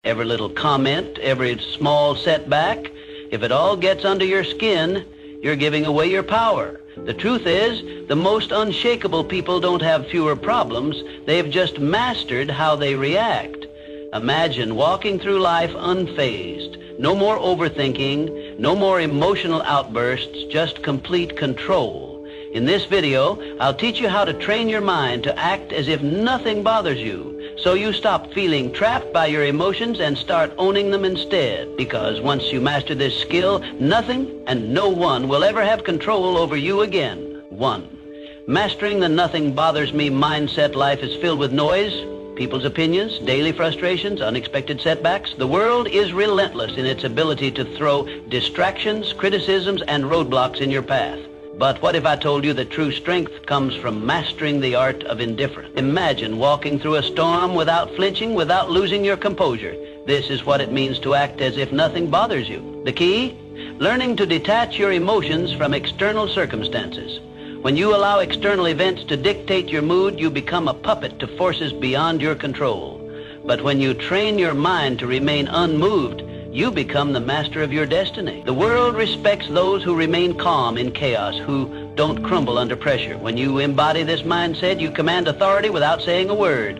Every little comment, every small setback, if it all gets under your skin, you're giving away your power. The truth is, the most unshakable people don't have fewer problems. They've just mastered how they react. Imagine walking through life unfazed. No more overthinking, no more emotional outbursts, just complete control. In this video, I'll teach you how to train your mind to act as if nothing bothers you, so you stop feeling trapped by your emotions and start owning them instead. Because once you master this skill, nothing and no one will ever have control over you again. 1. Mastering the nothing bothers me mindset. Life is filled with noise, people's opinions, daily frustrations, unexpected setbacks. The world is relentless in its ability to throw distractions, criticisms, and roadblocks in your path. But what if I told you that true strength comes from mastering the art of indifference? Imagine walking through a storm without flinching, without losing your composure. This is what it means to act as if nothing bothers you. The key? Learning to detach your emotions from external circumstances. When you allow external events to dictate your mood, you become a puppet to forces beyond your control. But when you train your mind to remain unmoved, you become the master of your destiny. The world respects those who remain calm in chaos, who don't crumble under pressure. When you embody this mindset, you command authority without saying a word.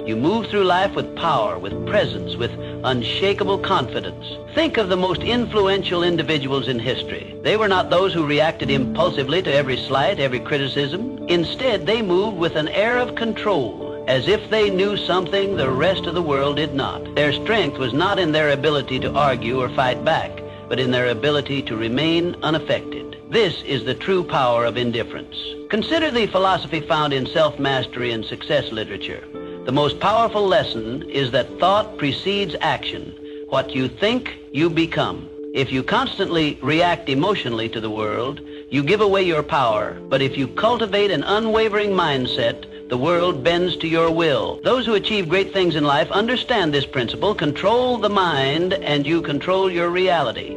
You move through life with power, with presence, with unshakable confidence. Think of the most influential individuals in history. They were not those who reacted impulsively to every slight, every criticism. Instead, they moved with an air of control, as if they knew something the rest of the world did not. Their strength was not in their ability to argue or fight back, but in their ability to remain unaffected. This is the true power of indifference. Consider the philosophy found in self-mastery and success literature. The most powerful lesson is that thought precedes action. What you think, you become. If you constantly react emotionally to the world, you give away your power. But if you cultivate an unwavering mindset, the world bends to your will. Those who achieve great things in life understand this principle. Control the mind and you control your reality.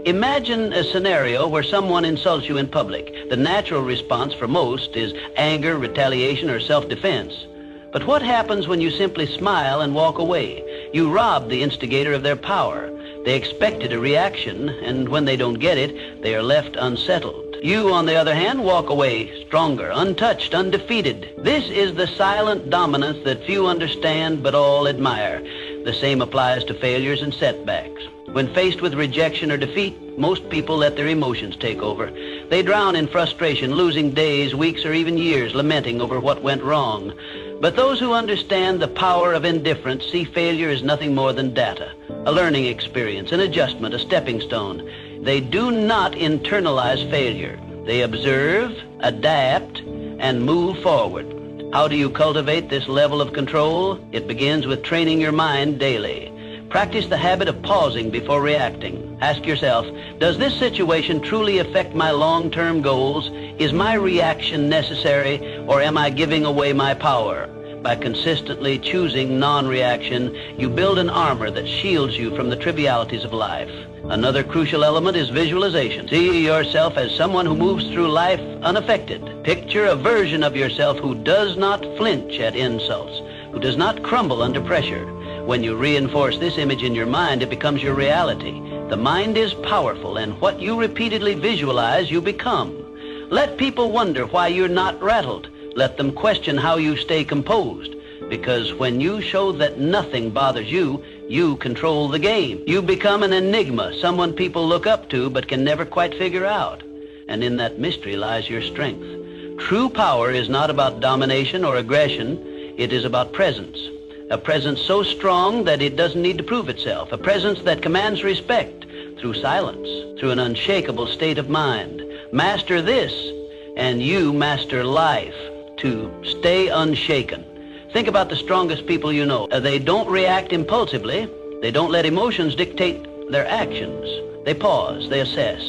Imagine a scenario where someone insults you in public. The natural response for most is anger, retaliation, or self-defense. But what happens when you simply smile and walk away? You rob the instigator of their power. They expected a reaction, and when they don't get it, they are left unsettled. You, on the other hand, walk away stronger, untouched, undefeated. This is the silent dominance that few understand but all admire. The same applies to failures and setbacks. When faced with rejection or defeat, most people let their emotions take over. They drown in frustration, losing days, weeks, or even years lamenting over what went wrong. But those who understand the power of indifference see failure as nothing more than data, a learning experience, an adjustment, a stepping stone. They do not internalize failure. They observe, adapt, and move forward. How do you cultivate this level of control? It begins with training your mind daily. Practice the habit of pausing before reacting. Ask yourself, does this situation truly affect my long-term goals? Is my reaction necessary, or am I giving away my power? By consistently choosing non-reaction, you build an armor that shields you from the trivialities of life. Another crucial element is visualization. See yourself as someone who moves through life unaffected. Picture a version of yourself who does not flinch at insults, who does not crumble under pressure. When you reinforce this image in your mind, it becomes your reality. The mind is powerful, and what you repeatedly visualize, you become. Let people wonder why you're not rattled. Let them question how you stay composed. Because when you show that nothing bothers you, you control the game. You become an enigma, someone people look up to but can never quite figure out. And in that mystery lies your strength. True power is not about domination or aggression. It is about presence. A presence so strong that it doesn't need to prove itself. A presence that commands respect through silence, through an unshakable state of mind. Master this, and you master life. To stay unshaken. Think about the strongest people you know. They don't react impulsively. They don't let emotions dictate their actions. They pause, they assess,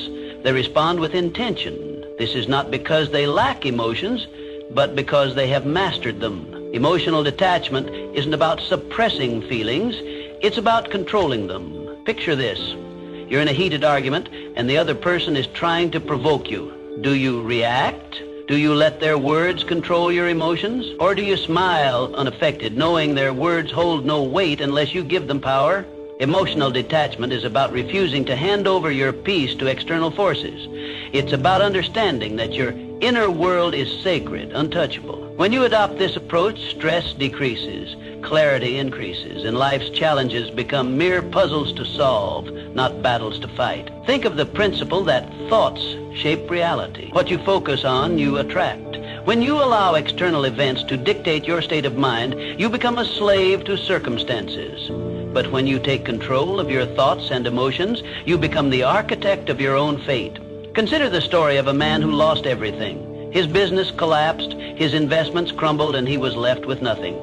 they respond with intention. This is not because they lack emotions, but because they have mastered them. Emotional detachment isn't about suppressing feelings, it's about controlling them. Picture this. You're in a heated argument, and the other person is trying to provoke you. Do you react, Do you let their words control your emotions? Or do you smile unaffected, knowing their words hold no weight unless you give them power? Emotional detachment is about refusing to hand over your peace to external forces. It's about understanding that your inner world is sacred, untouchable. When you adopt this approach, stress decreases, clarity increases, and life's challenges become mere puzzles to solve, not battles to fight. Think of the principle that thoughts shape reality. What you focus on, you attract. When you allow external events to dictate your state of mind, you become a slave to circumstances. But when you take control of your thoughts and emotions, you become the architect of your own fate. Consider the story of a man who lost everything. His business collapsed, his investments crumbled, and he was left with nothing.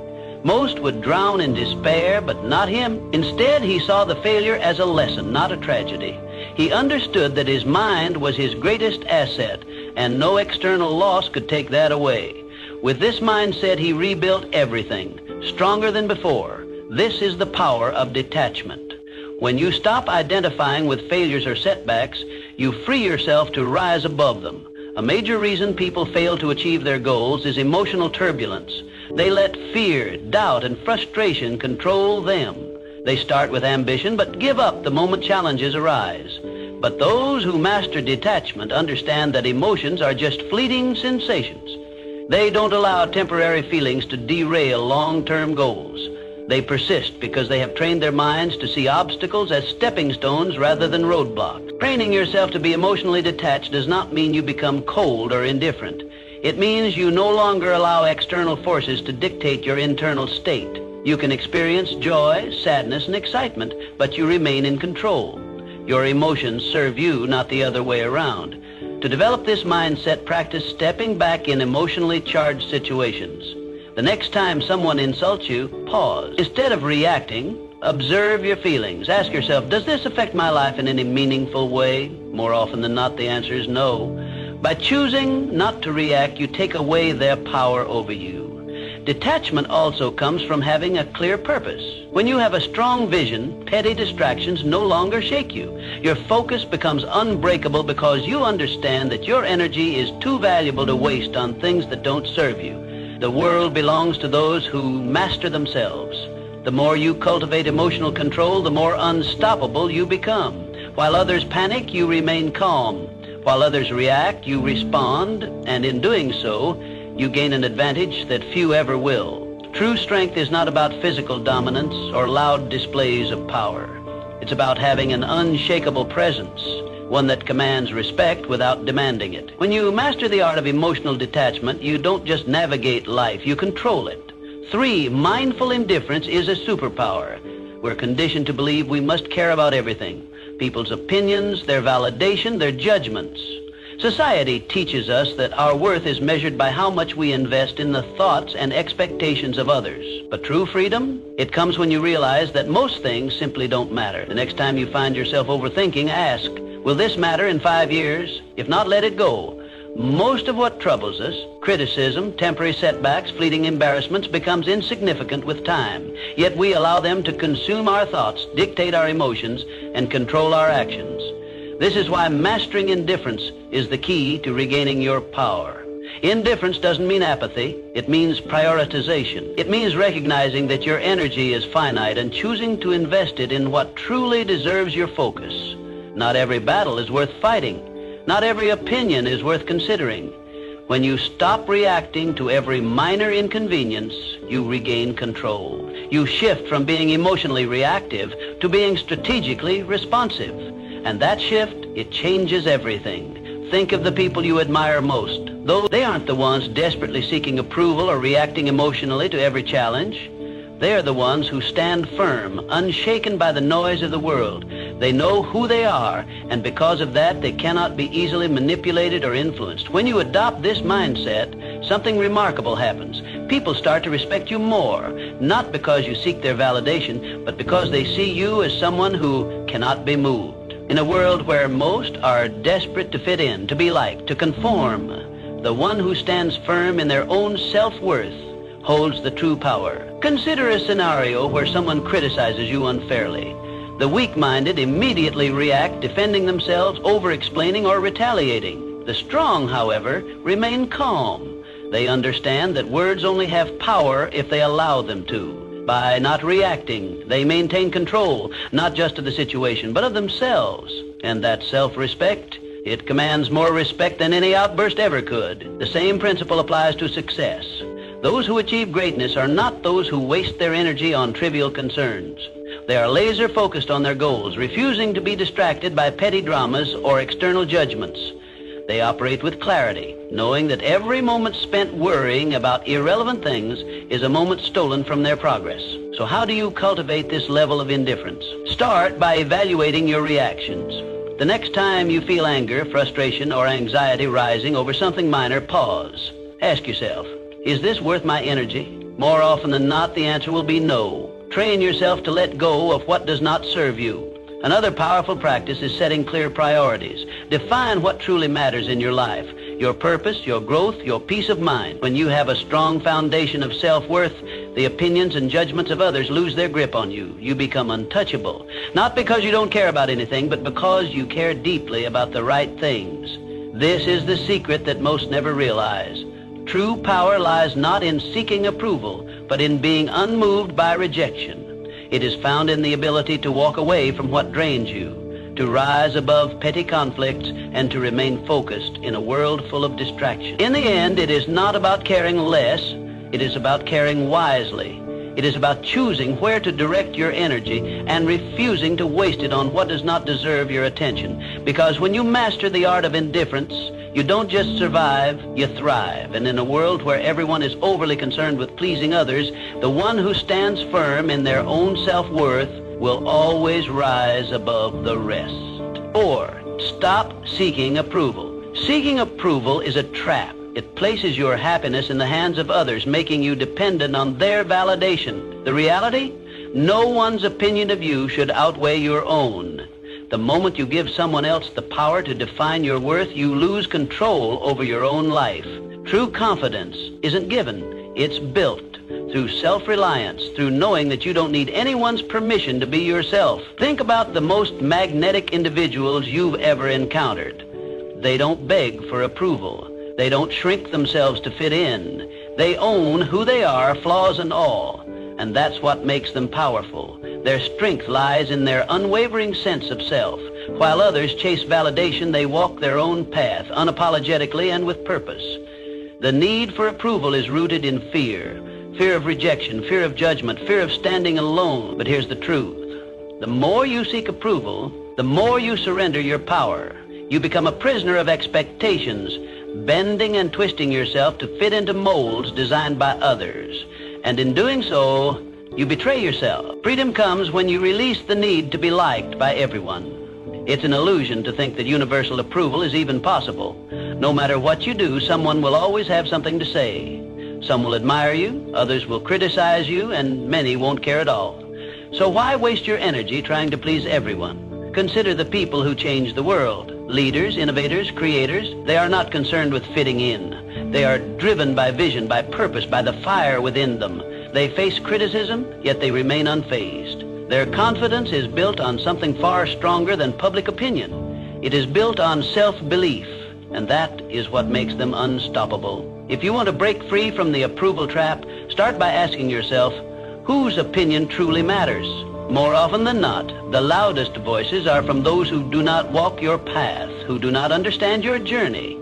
Most would drown in despair, but not him. Instead, he saw the failure as a lesson, not a tragedy. He understood that his mind was his greatest asset, and no external loss could take that away. With this mindset, he rebuilt everything, stronger than before. This is the power of detachment. When you stop identifying with failures or setbacks, you free yourself to rise above them. A major reason people fail to achieve their goals is emotional turbulence. They let fear, doubt, and frustration control them. They start with ambition, but give up the moment challenges arise. But those who master detachment understand that emotions are just fleeting sensations. They don't allow temporary feelings to derail long-term goals. They persist because they have trained their minds to see obstacles as stepping stones rather than roadblocks. Training yourself to be emotionally detached does not mean you become cold or indifferent. It means you no longer allow external forces to dictate your internal state. You can experience joy, sadness, and excitement, but you remain in control. Your emotions serve you, not the other way around. To develop this mindset, practice stepping back in emotionally charged situations. The next time someone insults you, pause. Instead of reacting, observe your feelings. Ask yourself, does this affect my life in any meaningful way? More often than not, the answer is no. By choosing not to react, you take away their power over you. Detachment also comes from having a clear purpose. When you have a strong vision, petty distractions no longer shake you. Your focus becomes unbreakable because you understand that your energy is too valuable to waste on things that don't serve you. The world belongs to those who master themselves. The more you cultivate emotional control, the more unstoppable you become. While others panic, you remain calm. While others react, you respond, and in doing so, you gain an advantage that few ever will. True strength is not about physical dominance or loud displays of power. It's about having an unshakable presence, one that commands respect without demanding it. When you master the art of emotional detachment, you don't just navigate life, you control it. 3, mindful indifference is a superpower. We're conditioned to believe we must care about everything. People's opinions, their validation, their judgments. Society teaches us that our worth is measured by how much we invest in the thoughts and expectations of others. But true freedom, it comes when you realize that most things simply don't matter. The next time you find yourself overthinking, ask, will this matter in 5 years? If not, let it go. Most of what troubles us, criticism, temporary setbacks, fleeting embarrassments, becomes insignificant with time. Yet we allow them to consume our thoughts, dictate our emotions, and control our actions. This is why mastering indifference is the key to regaining your power. Indifference doesn't mean apathy. It means prioritization. It means recognizing that your energy is finite and choosing to invest it in what truly deserves your focus. Not every battle is worth fighting. Not every opinion is worth considering. When you stop reacting to every minor inconvenience, you regain control. You shift from being emotionally reactive to being strategically responsive. And that shift, it changes everything. Think of the people you admire most. Though they aren't the ones desperately seeking approval or reacting emotionally to every challenge. They are the ones who stand firm, unshaken by the noise of the world. They know who they are, and because of that, they cannot be easily manipulated or influenced. When you adopt this mindset, something remarkable happens. People start to respect you more, not because you seek their validation, but because they see you as someone who cannot be moved. In a world where most are desperate to fit in, to be liked, to conform, the one who stands firm in their own self-worth holds the true power. Consider a scenario where someone criticizes you unfairly. The weak-minded immediately react, defending themselves, over-explaining, or retaliating. The strong, however, remain calm. They understand that words only have power if they allow them to. By not reacting, they maintain control, not just of the situation, but of themselves. And that self-respect, it commands more respect than any outburst ever could. The same principle applies to success. Those who achieve greatness are not those who waste their energy on trivial concerns. They are laser-focused on their goals, refusing to be distracted by petty dramas or external judgments. They operate with clarity, knowing that every moment spent worrying about irrelevant things is a moment stolen from their progress. So how do you cultivate this level of indifference? Start by evaluating your reactions. The next time you feel anger, frustration, or anxiety rising over something minor, pause. Ask yourself, is this worth my energy? More often than not, the answer will be no. Train yourself to let go of what does not serve you. Another powerful practice is setting clear priorities. Define what truly matters in your life, your purpose, your growth, your peace of mind. When you have a strong foundation of self-worth, the opinions and judgments of others lose their grip on you. You become untouchable, not because you don't care about anything, but because you care deeply about the right things. This is the secret that most never realize. True power lies not in seeking approval, but in being unmoved by rejection. It is found in the ability to walk away from what drains you, to rise above petty conflicts, and to remain focused in a world full of distraction. In the end, it is not about caring less, it is about caring wisely. It is about choosing where to direct your energy and refusing to waste it on what does not deserve your attention. Because when you master the art of indifference, you don't just survive, you thrive. And in a world where everyone is overly concerned with pleasing others, the one who stands firm in their own self-worth will always rise above the rest. 4. Stop seeking approval. Seeking approval is a trap. It places your happiness in the hands of others, making you dependent on their validation. The reality? No one's opinion of you should outweigh your own. The moment you give someone else the power to define your worth, you lose control over your own life. True confidence isn't given, it's built through self-reliance, through knowing that you don't need anyone's permission to be yourself. Think about the most magnetic individuals you've ever encountered. They don't beg for approval. They don't shrink themselves to fit in. They own who they are, flaws and all. And that's what makes them powerful. Their strength lies in their unwavering sense of self. While others chase validation, they walk their own path, unapologetically and with purpose. The need for approval is rooted in fear. Fear of rejection, fear of judgment, fear of standing alone. But here's the truth. The more you seek approval, the more you surrender your power. You become a prisoner of expectations, bending and twisting yourself to fit into molds designed by others. And in doing so, you betray yourself. Freedom comes when you release the need to be liked by everyone. It's an illusion to think that universal approval is even possible. No matter what you do, someone will always have something to say. Some will admire you, others will criticize you, and many won't care at all. So why waste your energy trying to please everyone? Consider the people who change the world. Leaders, innovators, creators, they are not concerned with fitting in. They are driven by vision, by purpose, by the fire within them. They face criticism, yet they remain unfazed. Their confidence is built on something far stronger than public opinion. It is built on self-belief, and that is what makes them unstoppable. If you want to break free from the approval trap, start by asking yourself, whose opinion truly matters? More often than not, the loudest voices are from those who do not walk your path, who do not understand your journey.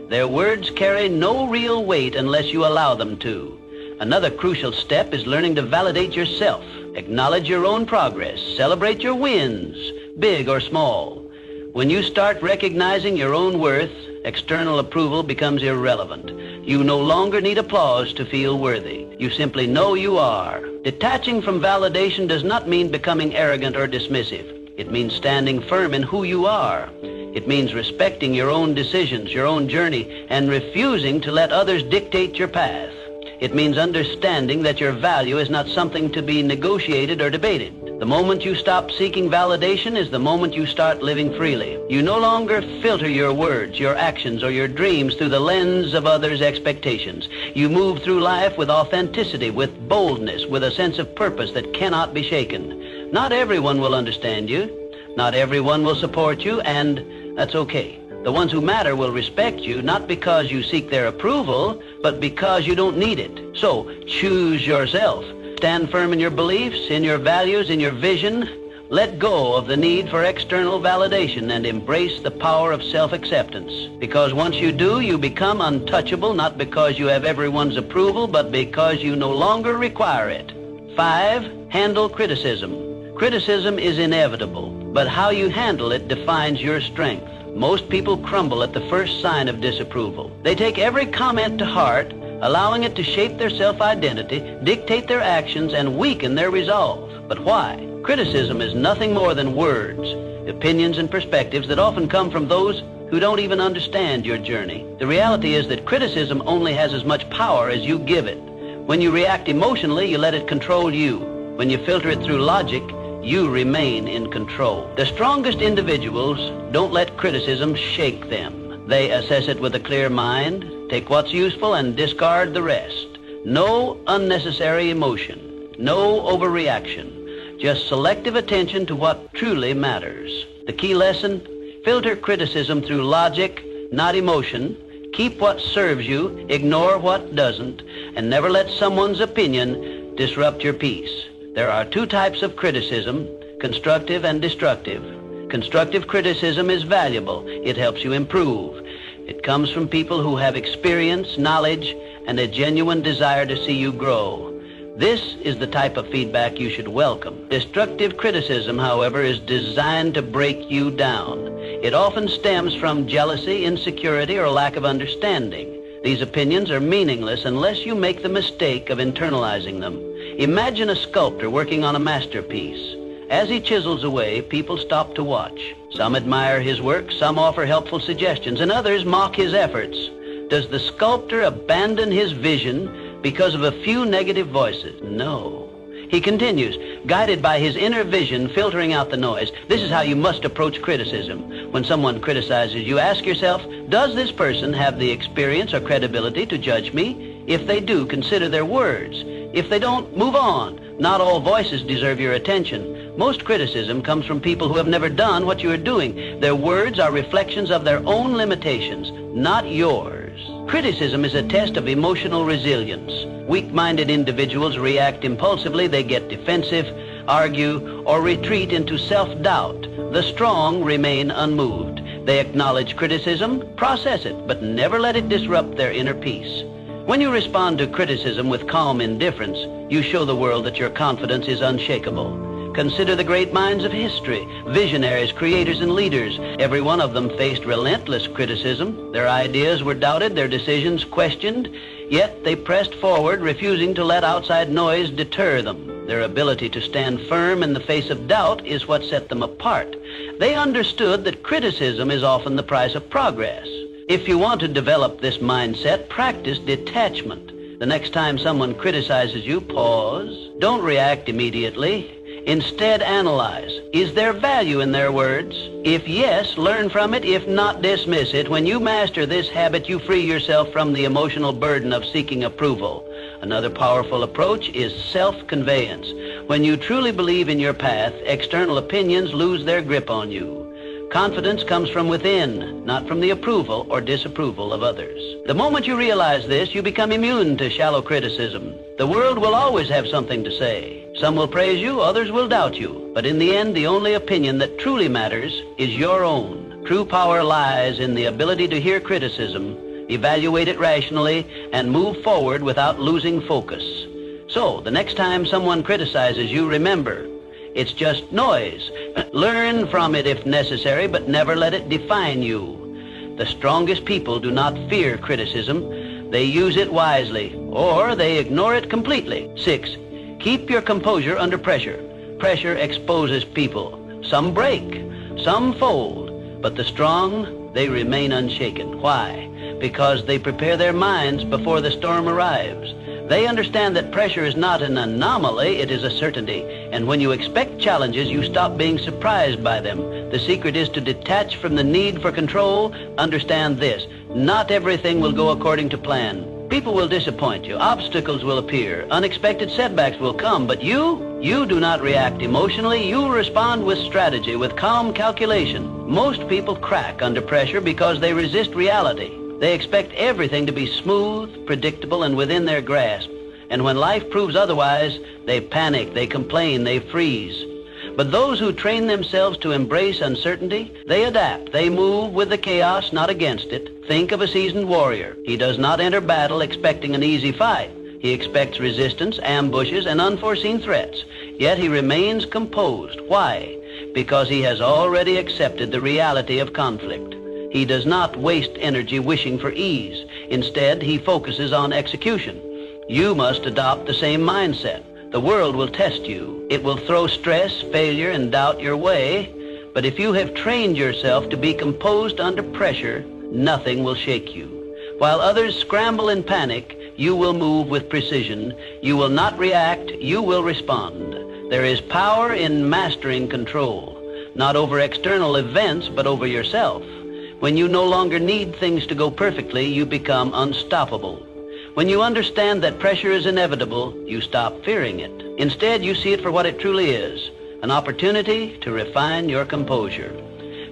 Their words carry no real weight unless you allow them to. Another crucial step is learning to validate yourself. Acknowledge your own progress. Celebrate your wins, big or small. When you start recognizing your own worth, external approval becomes irrelevant. You no longer need applause to feel worthy. You simply know you are. Detaching from validation does not mean becoming arrogant or dismissive. It means standing firm in who you are. It means respecting your own decisions, your own journey, and refusing to let others dictate your path. It means understanding that your value is not something to be negotiated or debated. The moment you stop seeking validation is the moment you start living freely. You no longer filter your words, your actions, or your dreams through the lens of others' expectations. You move through life with authenticity, with boldness, with a sense of purpose that cannot be shaken. Not everyone will understand you. Not everyone will support you, and that's okay. The ones who matter will respect you, not because you seek their approval, but because you don't need it. So, choose yourself. Stand firm in your beliefs, in your values, in your vision. Let go of the need for external validation and embrace the power of self-acceptance. Because once you do, you become untouchable, not because you have everyone's approval, but because you no longer require it. 5, handle criticism. Criticism is inevitable, but how you handle it defines your strength. Most people crumble at the first sign of disapproval. They take every comment to heart, allowing it to shape their self-identity, dictate their actions, and weaken their resolve. But why? Criticism is nothing more than words, opinions, and perspectives that often come from those who don't even understand your journey. The reality is that criticism only has as much power as you give it. When you react emotionally, you let it control you. When you filter it through logic, you remain in control. The strongest individuals don't let criticism shake them. They assess it with a clear mind, take what's useful, and discard the rest. No unnecessary emotion, no overreaction, just selective attention to what truly matters. The key lesson: filter criticism through logic, not emotion. Keep what serves you, ignore what doesn't, and never let someone's opinion disrupt your peace. There are 2 types of criticism, constructive and destructive. Constructive criticism is valuable. It helps you improve. It comes from people who have experience, knowledge, and a genuine desire to see you grow. This is the type of feedback you should welcome. Destructive criticism, however, is designed to break you down. It often stems from jealousy, insecurity, or lack of understanding. These opinions are meaningless unless you make the mistake of internalizing them. Imagine a sculptor working on a masterpiece. As he chisels away, people stop to watch. Some admire his work, some offer helpful suggestions, and others mock his efforts. Does the sculptor abandon his vision because of a few negative voices? No. He continues, guided by his inner vision, filtering out the noise. This is how you must approach criticism. When someone criticizes you, ask yourself, does this person have the experience or credibility to judge me? If they do, consider their words. If they don't, move on. Not all voices deserve your attention. Most criticism comes from people who have never done what you are doing. Their words are reflections of their own limitations, not yours. Criticism is a test of emotional resilience. Weak-minded individuals react impulsively. They get defensive, argue, or retreat into self-doubt. The strong remain unmoved. They acknowledge criticism, process it, but never let it disrupt their inner peace. When you respond to criticism with calm indifference, you show the world that your confidence is unshakable. Consider the great minds of history, visionaries, creators, and leaders. Every one of them faced relentless criticism. Their ideas were doubted, their decisions questioned, yet they pressed forward, refusing to let outside noise deter them. Their ability to stand firm in the face of doubt is what set them apart. They understood that criticism is often the price of progress. If you want to develop this mindset, practice detachment. The next time someone criticizes you, pause. Don't react immediately. Instead, analyze. Is there value in their words? If yes, learn from it. If not, dismiss it. When you master this habit, you free yourself from the emotional burden of seeking approval. Another powerful approach is self-conveyance. When you truly believe in your path, external opinions lose their grip on you. Confidence comes from within, not from the approval or disapproval of others. The moment you realize this, you become immune to shallow criticism. The world will always have something to say. Some will praise you, others will doubt you. But in the end, the only opinion that truly matters is your own. True power lies in the ability to hear criticism, evaluate it rationally, and move forward without losing focus. So, the next time someone criticizes you, remember, it's just noise. Learn from it if necessary, but never let it define you. The strongest people do not fear criticism. They use it wisely, or they ignore it completely. 6, keep your composure under pressure. Pressure exposes people. Some break, some fold, but the strong, they remain unshaken. Why? Because they prepare their minds before the storm arrives. They understand that pressure is not an anomaly, it is a certainty. And when you expect challenges, you stop being surprised by them. The secret is to detach from the need for control. Understand this: not everything will go according to plan. People will disappoint you. Obstacles will appear. Unexpected setbacks will come. But you do not react emotionally. You respond with strategy, with calm calculation. Most people crack under pressure because they resist reality. They expect everything to be smooth, predictable, and within their grasp. And when life proves otherwise, they panic, they complain, they freeze. But those who train themselves to embrace uncertainty, they adapt. They move with the chaos, not against it. Think of a seasoned warrior. He does not enter battle expecting an easy fight. He expects resistance, ambushes, and unforeseen threats. Yet he remains composed. Why? Because he has already accepted the reality of conflict. He does not waste energy wishing for ease. Instead, he focuses on execution. You must adopt the same mindset. The world will test you. It will throw stress, failure, and doubt your way. But if you have trained yourself to be composed under pressure, nothing will shake you. While others scramble in panic, you will move with precision. You will not react, you will respond. There is power in mastering control, not over external events, but over yourself. When you no longer need things to go perfectly, you become unstoppable. When you understand that pressure is inevitable, you stop fearing it. Instead, you see it for what it truly is, an opportunity to refine your composure.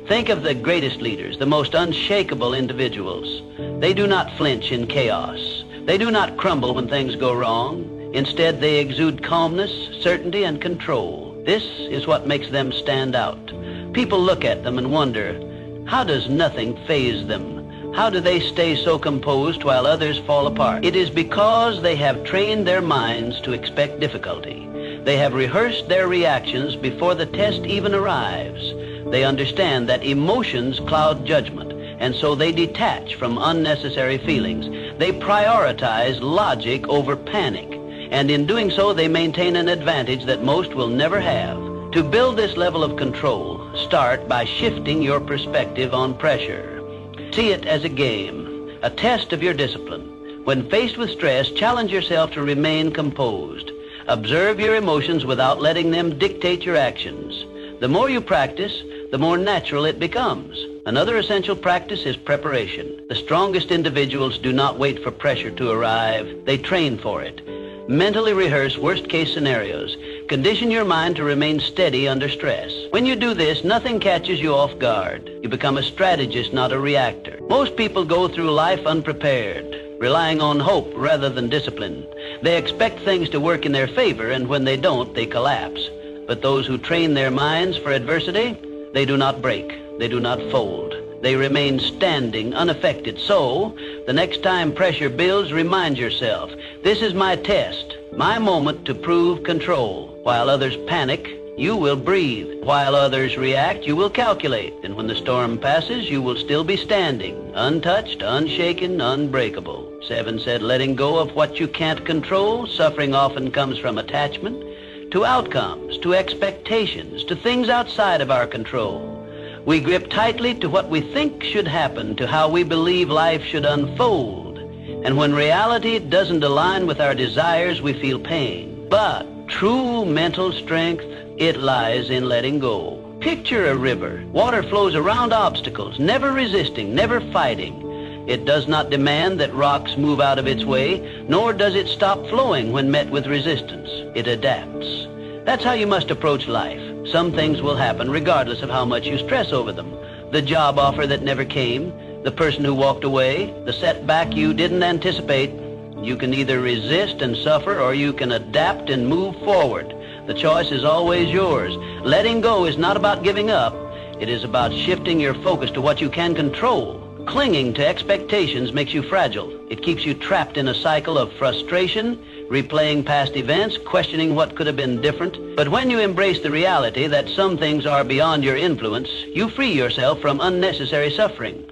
Think of the greatest leaders, the most unshakable individuals. They do not flinch in chaos. They do not crumble when things go wrong. Instead, they exude calmness, certainty, and control. This is what makes them stand out. People look at them and wonder, how does nothing faze them? How do they stay so composed while others fall apart? It is because they have trained their minds to expect difficulty. They have rehearsed their reactions before the test even arrives. They understand that emotions cloud judgment, and so they detach from unnecessary feelings. They prioritize logic over panic, and in doing so, they maintain an advantage that most will never have. To build this level of control, start by shifting your perspective on pressure. See it as a game, a test of your discipline. When faced with stress, challenge yourself to remain composed. Observe your emotions without letting them dictate your actions. The more you practice, the more natural it becomes. Another essential practice is preparation. The strongest individuals do not wait for pressure to arrive. They train for it. Mentally rehearse worst-case scenarios. Condition your mind to remain steady under stress. When you do this, nothing catches you off guard. You become a strategist, not a reactor. Most people go through life unprepared, relying on hope rather than discipline. They expect things to work in their favor, and when they don't, they collapse. But those who train their minds for adversity, they do not break. They do not fold. They remain standing, unaffected. So, the next time pressure builds, remind yourself, this is my test, my moment to prove control. While others panic, you will breathe. While others react, you will calculate. And when the storm passes, you will still be standing, untouched, unshaken, unbreakable. 7 said, letting go of what you can't control. Suffering often comes from attachment to outcomes, to expectations, to things outside of our control. We grip tightly to what we think should happen, to how we believe life should unfold. And when reality doesn't align with our desires, we feel pain. But true mental strength, it lies in letting go. Picture a river. Water flows around obstacles, never resisting, never fighting. It does not demand that rocks move out of its way, nor does it stop flowing when met with resistance. It adapts. That's how you must approach life. Some things will happen regardless of how much you stress over them. The job offer that never came, the person who walked away, the setback you didn't anticipate. You can either resist and suffer, or you can adapt and move forward. The choice is always yours. Letting go is not about giving up. It is about shifting your focus to what you can control. Clinging to expectations makes you fragile. It keeps you trapped in a cycle of frustration, replaying past events, questioning what could have been different. But when you embrace the reality that some things are beyond your influence, you free yourself from unnecessary suffering.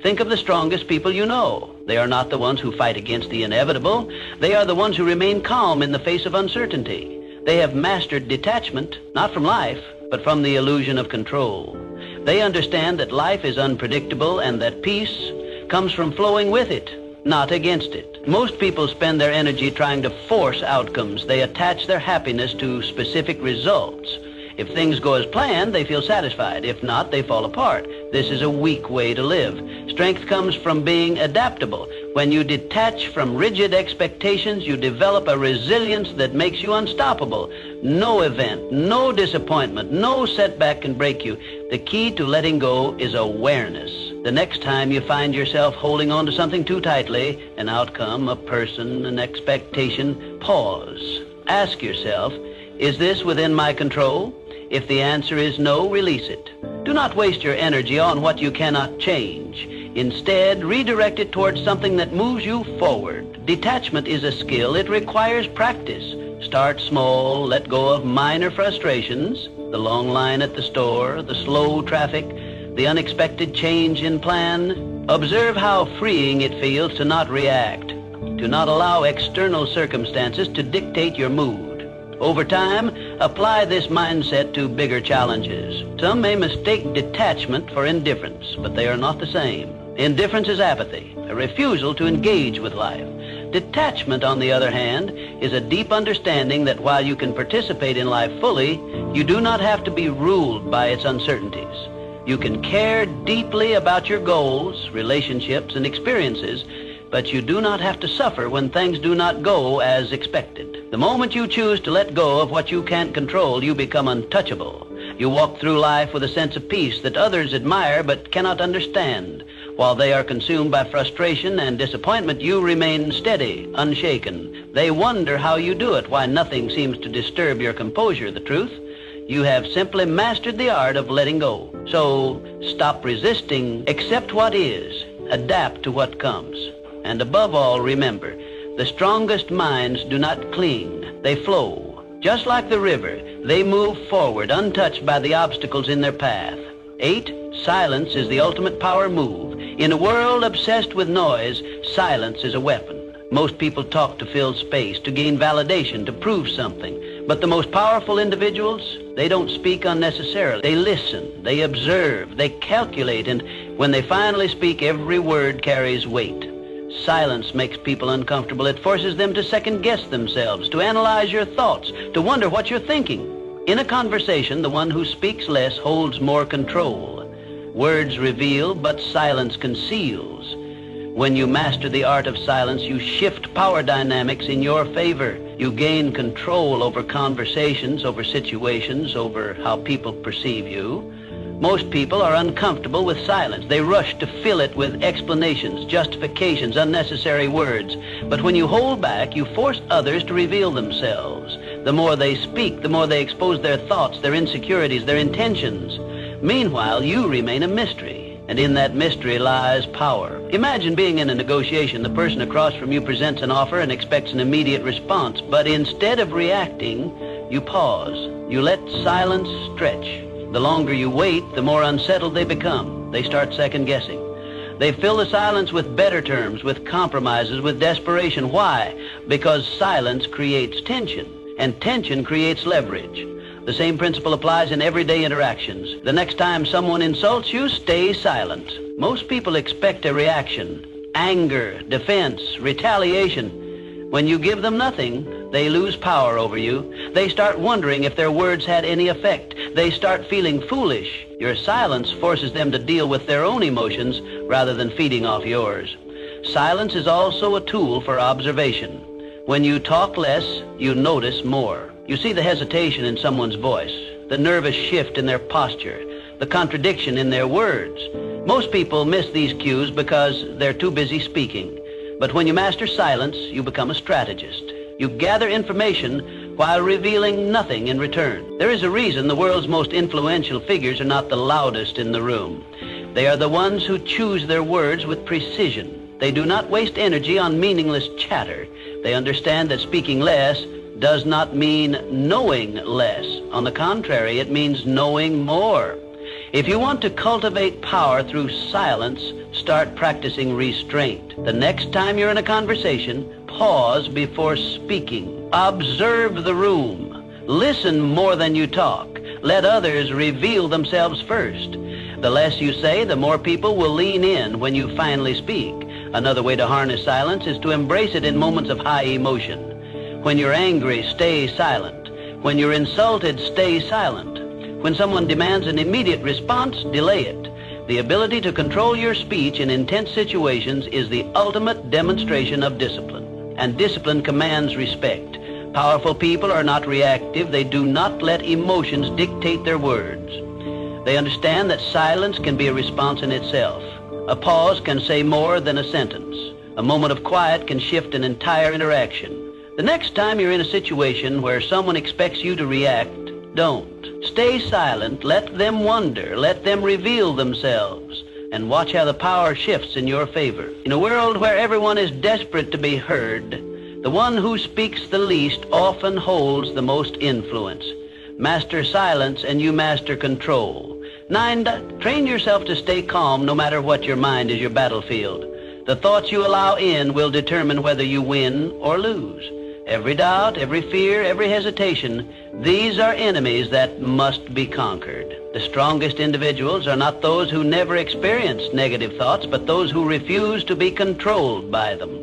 Think of the strongest people you know. They are not the ones who fight against the inevitable. They are the ones who remain calm in the face of uncertainty. They have mastered detachment, not from life, but from the illusion of control. They understand that life is unpredictable and that peace comes from flowing with it, not against it. Most people spend their energy trying to force outcomes. They attach their happiness to specific results. If things go as planned, they feel satisfied. If not, they fall apart. This is a weak way to live. Strength comes from being adaptable. When you detach from rigid expectations, you develop a resilience that makes you unstoppable. No event, no disappointment, no setback can break you. The key to letting go is awareness. The next time you find yourself holding on to something too tightly, an outcome, a person, an expectation, pause. Ask yourself, is this within my control? If the answer is no, release it. Do not waste your energy on what you cannot change. Instead, redirect it towards something that moves you forward. Detachment is a skill. It requires practice. Start small, let go of minor frustrations, the long line at the store, the slow traffic, the unexpected change in plan. Observe how freeing it feels to not react, to not allow external circumstances to dictate your mood. Over time, apply this mindset to bigger challenges. Some may mistake detachment for indifference, but they are not the same. Indifference is apathy, a refusal to engage with life. Detachment, on the other hand, is a deep understanding that while you can participate in life fully, you do not have to be ruled by its uncertainties. You can care deeply about your goals, relationships, and experiences, but you do not have to suffer when things do not go as expected. The moment you choose to let go of what you can't control, you become untouchable. You walk through life with a sense of peace that others admire but cannot understand. While they are consumed by frustration and disappointment, you remain steady, unshaken. They wonder how you do it, why nothing seems to disturb your composure. The truth? You have simply mastered the art of letting go. So stop resisting, accept what is, adapt to what comes. And above all, remember, the strongest minds do not cling, they flow. Just like the river, they move forward, untouched by the obstacles in their path. 8. Silence is the ultimate power move. In a world obsessed with noise, silence is a weapon. Most people talk to fill space, to gain validation, to prove something. But the most powerful individuals, they don't speak unnecessarily. They listen, they observe, they calculate, and when they finally speak, every word carries weight. Silence makes people uncomfortable. It forces them to second-guess themselves, to analyze your thoughts, to wonder what you're thinking. In a conversation, the one who speaks less holds more control. Words reveal, but silence conceals. When you master the art of silence, you shift power dynamics in your favor. You gain control over conversations, over situations, over how people perceive you. Most people are uncomfortable with silence. They rush to fill it with explanations, justifications, unnecessary words. But when you hold back, you force others to reveal themselves. The more they speak, the more they expose their thoughts, their insecurities, their intentions. Meanwhile, you remain a mystery, and in that mystery lies power. Imagine being in a negotiation. The person across from you presents an offer and expects an immediate response, but instead of reacting, you pause. You let silence stretch. The longer you wait, the more unsettled they become. They start second-guessing. They fill the silence with better terms, with compromises, with desperation. Why? Because silence creates tension, and tension creates leverage. The same principle applies in everyday interactions. The next time someone insults you, stay silent. Most people expect a reaction: anger, defense, retaliation. When you give them nothing, they lose power over you. They start wondering if their words had any effect. They start feeling foolish. Your silence forces them to deal with their own emotions rather than feeding off yours. Silence is also a tool for observation. When you talk less, you notice more. You see the hesitation in someone's voice, the nervous shift in their posture, the contradiction in their words. Most people miss these cues because they're too busy speaking. But when you master silence, you become a strategist. You gather information while revealing nothing in return. There is a reason the world's most influential figures are not the loudest in the room. They are the ones who choose their words with precision. They do not waste energy on meaningless chatter. They understand that speaking less does not mean knowing less. On the contrary, it means knowing more. If you want to cultivate power through silence, start practicing restraint. The next time you're in a conversation, pause before speaking. Observe the room. Listen more than you talk. Let others reveal themselves first. The less you say, the more people will lean in when you finally speak. Another way to harness silence is to embrace it in moments of high emotion. When you're angry, stay silent. When you're insulted, stay silent. When someone demands an immediate response, delay it. The ability to control your speech in intense situations is the ultimate demonstration of discipline. And discipline commands respect. Powerful people are not reactive. They do not let emotions dictate their words. They understand that silence can be a response in itself. A pause can say more than a sentence. A moment of quiet can shift an entire interaction. The next time you're in a situation where someone expects you to react, don't. Stay silent, let them wonder, let them reveal themselves, and watch how the power shifts in your favor. In a world where everyone is desperate to be heard, the one who speaks the least often holds the most influence. Master silence and you master control. 9, train yourself to stay calm no matter what your mind is your battlefield. The thoughts you allow in will determine whether you win or lose. Every doubt, every fear, every hesitation, these are enemies that must be conquered. The strongest individuals are not those who never experienced negative thoughts, but those who refuse to be controlled by them.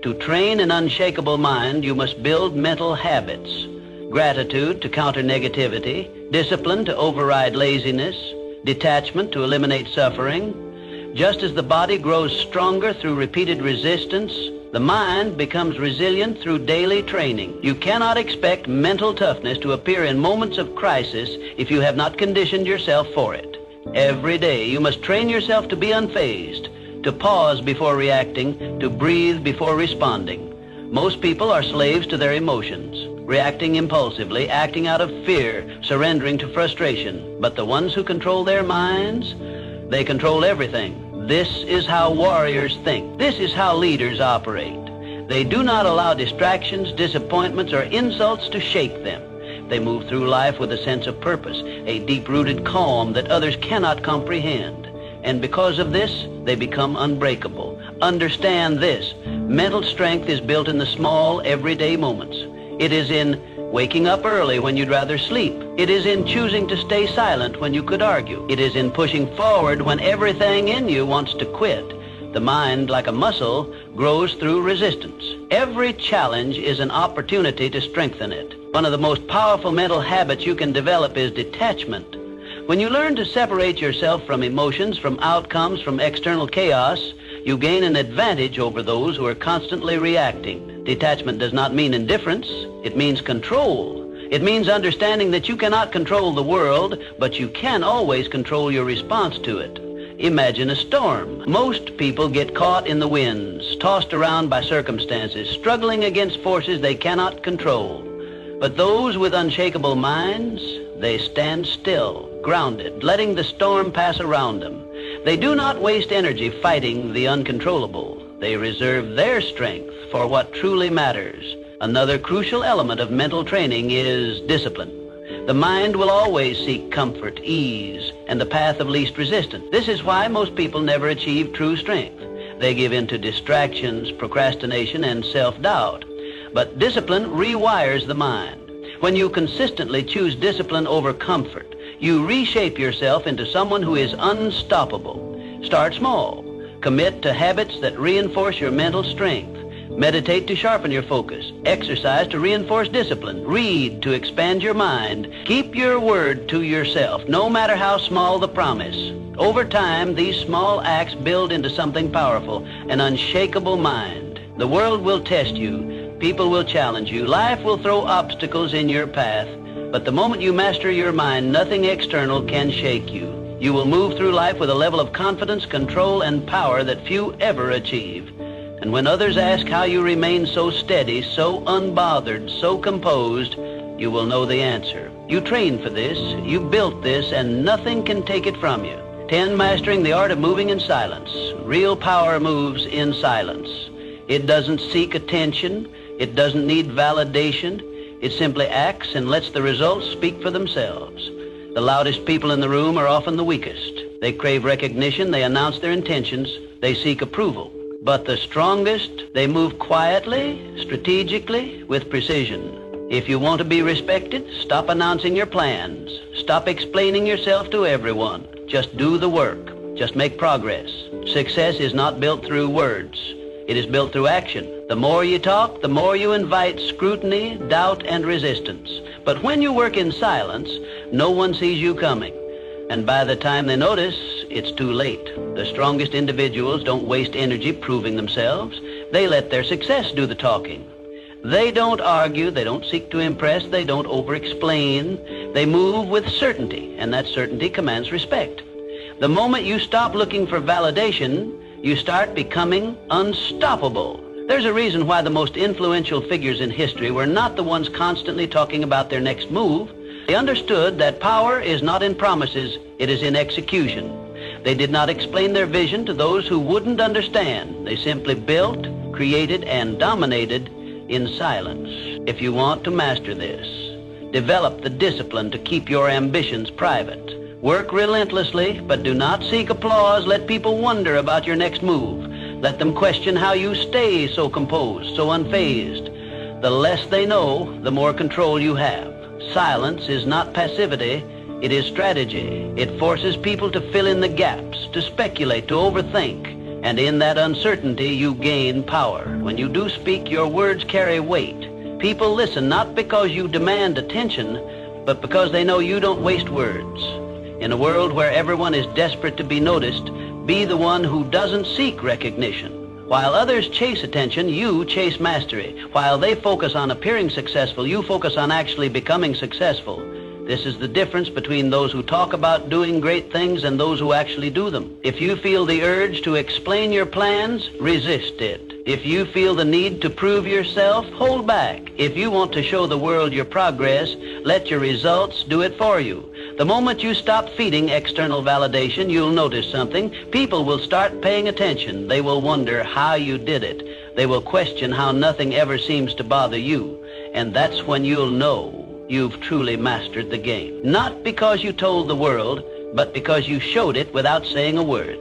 To train an unshakable mind, you must build mental habits. Gratitude to counter negativity, discipline to override laziness, detachment to eliminate suffering. Just as the body grows stronger through repeated resistance, the mind becomes resilient through daily training. You cannot expect mental toughness to appear in moments of crisis if you have not conditioned yourself for it. Every day you must train yourself to be unfazed, to pause before reacting, to breathe before responding. Most people are slaves to their emotions, reacting impulsively, acting out of fear, surrendering to frustration. But the ones who control their minds, they control everything. This is how warriors think. This is how leaders operate. They do not allow distractions, disappointments, or insults to shake them. They move through life with a sense of purpose, a deep-rooted calm that others cannot comprehend. And because of this, they become unbreakable. Understand this. Mental strength is built in the small, everyday moments. It is in waking up early when you'd rather sleep. It is in choosing to stay silent when you could argue. It is in pushing forward when everything in you wants to quit. The mind, like a muscle, grows through resistance. Every challenge is an opportunity to strengthen it. One of the most powerful mental habits you can develop is detachment. When you learn to separate yourself from emotions, from outcomes, from external chaos, you gain an advantage over those who are constantly reacting. Detachment does not mean indifference. It means control. It means understanding that you cannot control the world, but you can always control your response to it. Imagine a storm. Most people get caught in the winds, tossed around by circumstances, struggling against forces they cannot control. But those with unshakable minds, they stand still, grounded, letting the storm pass around them. They do not waste energy fighting the uncontrollable. They reserve their strength for what truly matters. Another crucial element of mental training is discipline. The mind will always seek comfort, ease, and the path of least resistance. This is why most people never achieve true strength. They give in to distractions, procrastination, and self-doubt. But discipline rewires the mind. When you consistently choose discipline over comfort, you reshape yourself into someone who is unstoppable. Start small. Commit to habits that reinforce your mental strength. Meditate to sharpen your focus. Exercise to reinforce discipline. Read to expand your mind. Keep your word to yourself, no matter how small the promise. Over time, these small acts build into something powerful, an unshakable mind. The world will test you. People will challenge you. Life will throw obstacles in your path. But the moment you master your mind, nothing external can shake you. You will move through life with a level of confidence, control, and power that few ever achieve. And when others ask how you remain so steady, so unbothered, so composed, you will know the answer. You trained for this, you built this, and nothing can take it from you. 10, mastering the art of moving in silence. Real power moves in silence. It doesn't seek attention. It doesn't need validation. It simply acts and lets the results speak for themselves. The loudest people in the room are often the weakest. They crave recognition. They announce their intentions. They seek approval. But the strongest, they move quietly, strategically, with precision. If you want to be respected, stop announcing your plans. Stop explaining yourself to everyone. Just do the work. Just make progress. Success is not built through words. It is built through action. The more you talk, the more you invite scrutiny, doubt, and resistance. But when you work in silence, no one sees you coming. And by the time they notice, it's too late. The strongest individuals don't waste energy proving themselves. They let their success do the talking. They don't argue, they don't seek to impress, they don't over-explain. They move with certainty, and that certainty commands respect. The moment you stop looking for validation, you start becoming unstoppable. There's a reason why the most influential figures in history were not the ones constantly talking about their next move. They understood that power is not in promises, it is in execution. They did not explain their vision to those who wouldn't understand. They simply built, created, and dominated in silence. If you want to master this, develop the discipline to keep your ambitions private. Work relentlessly, but do not seek applause. Let people wonder about your next move. Let them question how you stay so composed, so unfazed. The less they know, the more control you have. Silence is not passivity, it is strategy. It forces people to fill in the gaps, to speculate, to overthink. And in that uncertainty, you gain power. When you do speak, your words carry weight. People listen not because you demand attention, but because they know you don't waste words. In a world where everyone is desperate to be noticed, be the one who doesn't seek recognition. While others chase attention, you chase mastery. While they focus on appearing successful, you focus on actually becoming successful. This is the difference between those who talk about doing great things and those who actually do them. If you feel the urge to explain your plans, resist it. If you feel the need to prove yourself, hold back. If you want to show the world your progress, let your results do it for you. The moment you stop feeding external validation, you'll notice something. People will start paying attention. They will wonder how you did it. They will question how nothing ever seems to bother you. And that's when you'll know you've truly mastered the game. Not because you told the world, but because you showed it without saying a word.